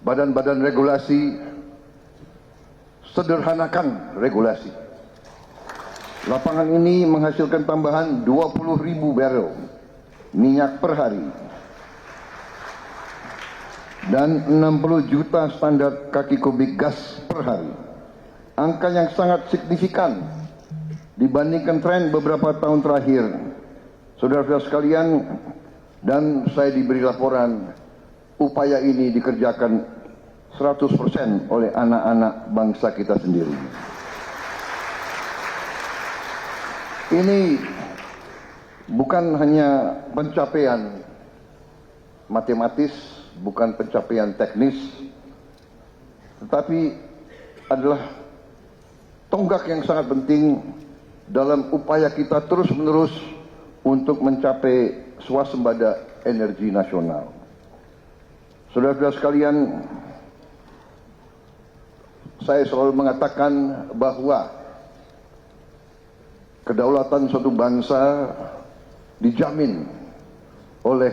badan-badan regulasi, sederhanakan regulasi. Lapangan ini menghasilkan tambahan 20.000 barrel minyak per hari dan 60 juta standar kaki kubik gas per hari. Angka yang sangat signifikan dibandingkan tren beberapa tahun terakhir. Saudara-saudara sekalian, dan saya diberi laporan upaya ini dikerjakan 100% oleh anak-anak bangsa kita sendiri. Ini bukan hanya pencapaian matematis, bukan pencapaian teknis, tetapi adalah tonggak yang sangat penting dalam upaya kita terus-menerus untuk mencapai swasembada energi nasional. Saudara-saudara sekalian, saya selalu mengatakan bahwa kedaulatan suatu bangsa dijamin oleh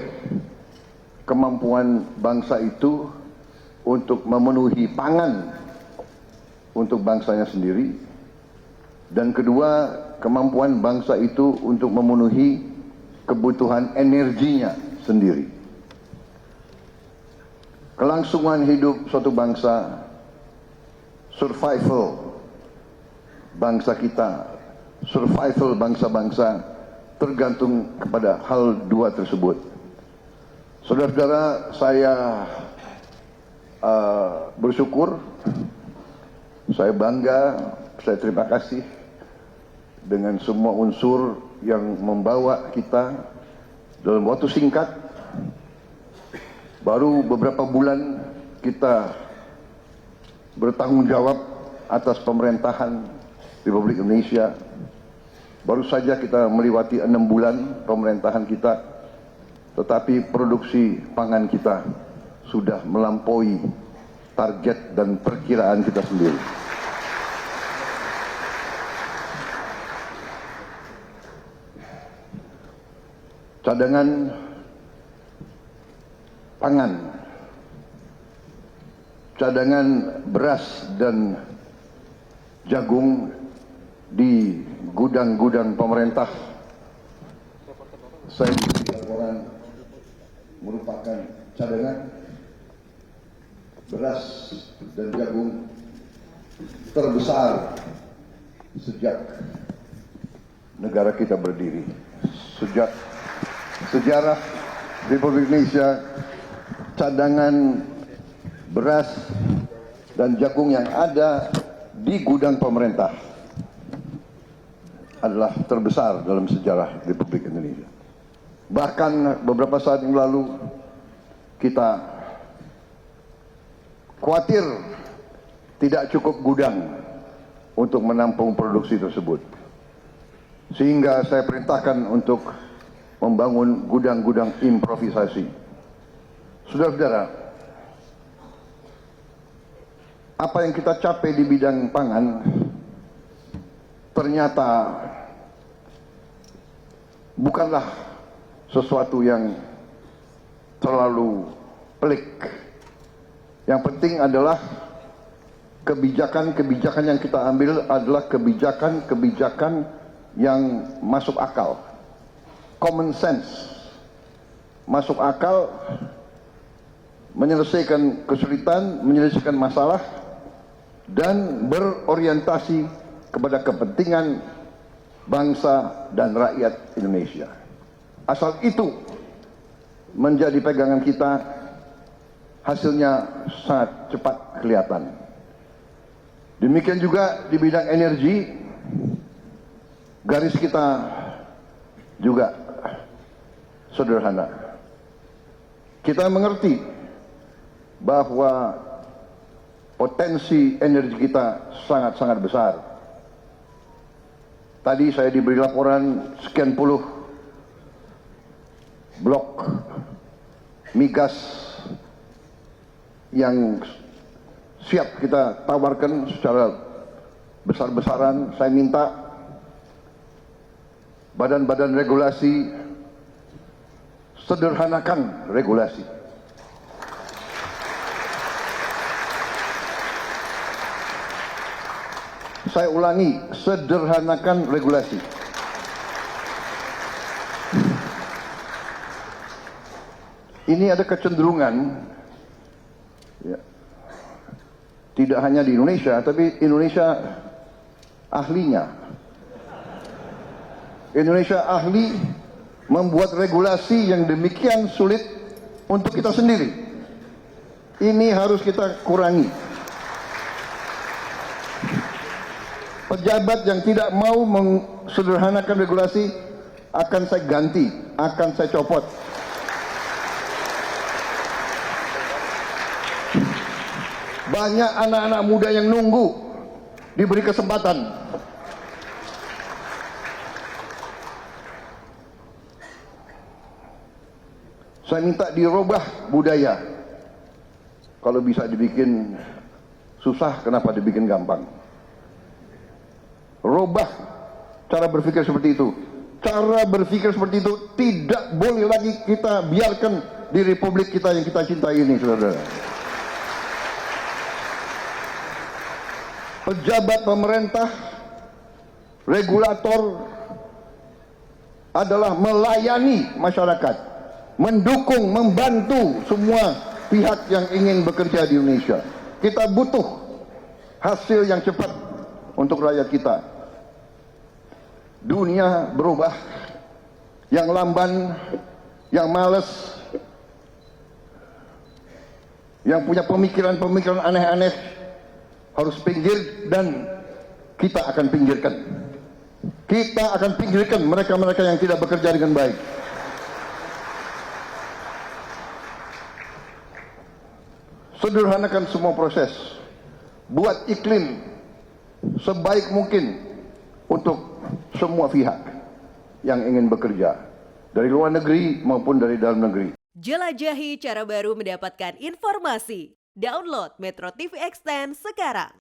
kemampuan bangsa itu untuk memenuhi pangan untuk bangsanya sendiri, dan kedua, kemampuan bangsa itu untuk memenuhi kebutuhan energinya sendiri. Kelangsungan hidup suatu bangsa, survival bangsa kita, survival bangsa-bangsa tergantung kepada hal dua tersebut. Saudara-saudara, saya bersyukur, saya bangga, saya terima kasih dengan semua unsur yang membawa kita dalam waktu singkat. Baru beberapa bulan kita bertanggung jawab atas pemerintahan Republik Indonesia. Baru saja kita melewati 6 bulan pemerintahan kita, tetapi produksi pangan kita sudah melampaui target dan perkiraan kita sendiri. Cadangan pangan, cadangan beras dan jagung di gudang-gudang pemerintah, saya diberi laporan merupakan cadangan beras dan jagung terbesar sejak negara kita berdiri. Sejak sejarah Republik Indonesia, cadangan beras dan jagung yang ada di gudang pemerintah adalah terbesar dalam sejarah Republik Indonesia. Bahkan beberapa saat yang lalu kita khawatir tidak cukup gudang untuk menampung produksi tersebut, sehingga saya perintahkan untuk membangun gudang-gudang improvisasi. Saudara-saudara, apa yang kita capai di bidang pangan ternyata bukanlah sesuatu yang terlalu pelik. Yang penting adalah kebijakan-kebijakan yang kita ambil adalah kebijakan-kebijakan yang masuk akal, common sense, masuk akal, menyelesaikan kesulitan, menyelesaikan masalah, dan berorientasi kepada kepentingan bangsa dan rakyat Indonesia. Asal itu menjadi pegangan kita, hasilnya sangat cepat kelihatan. Demikian juga di bidang energi, garis kita juga sederhana. Kita mengerti bahwa potensi energi kita sangat-sangat besar. Tadi saya diberi laporan sekian puluh blok migas yang siap kita tawarkan secara besar-besaran. Saya minta badan-badan regulasi, sederhanakan regulasi. Saya ulangi, sederhanakan regulasi. Ini ada kecenderungan, ya, tidak hanya di Indonesia, tapi Indonesia ahlinya. Indonesia ahli membuat regulasi yang demikian sulit untuk kita sendiri. Ini harus kita kurangi. Pejabat yang tidak mau mensederhanakan regulasi akan saya ganti, akan saya copot. Banyak anak-anak muda yang nunggu diberi kesempatan. Saya minta dirubah budaya. Kalau bisa dibikin susah, kenapa dibikin gampang? Robah cara berpikir seperti itu. Cara berpikir seperti itu tidak boleh lagi kita biarkan di republik kita yang kita cintai ini, saudara. Pejabat pemerintah, regulator adalah melayani masyarakat, mendukung, membantu semua pihak yang ingin bekerja di Indonesia. Kita butuh hasil yang cepat untuk rakyat kita. Dunia berubah, yang lamban, yang malas, yang punya pemikiran-pemikiran aneh-aneh harus pinggir, dan kita akan pinggirkan. Kita akan pinggirkan mereka-mereka yang tidak bekerja dengan baik. Sederhanakan semua proses. Buat iklim sebaik mungkin untuk semua pihak yang ingin bekerja, dari luar negeri maupun dari dalam negeri. Jelajahi cara baru mendapatkan informasi. Download Metro TV Extend sekarang.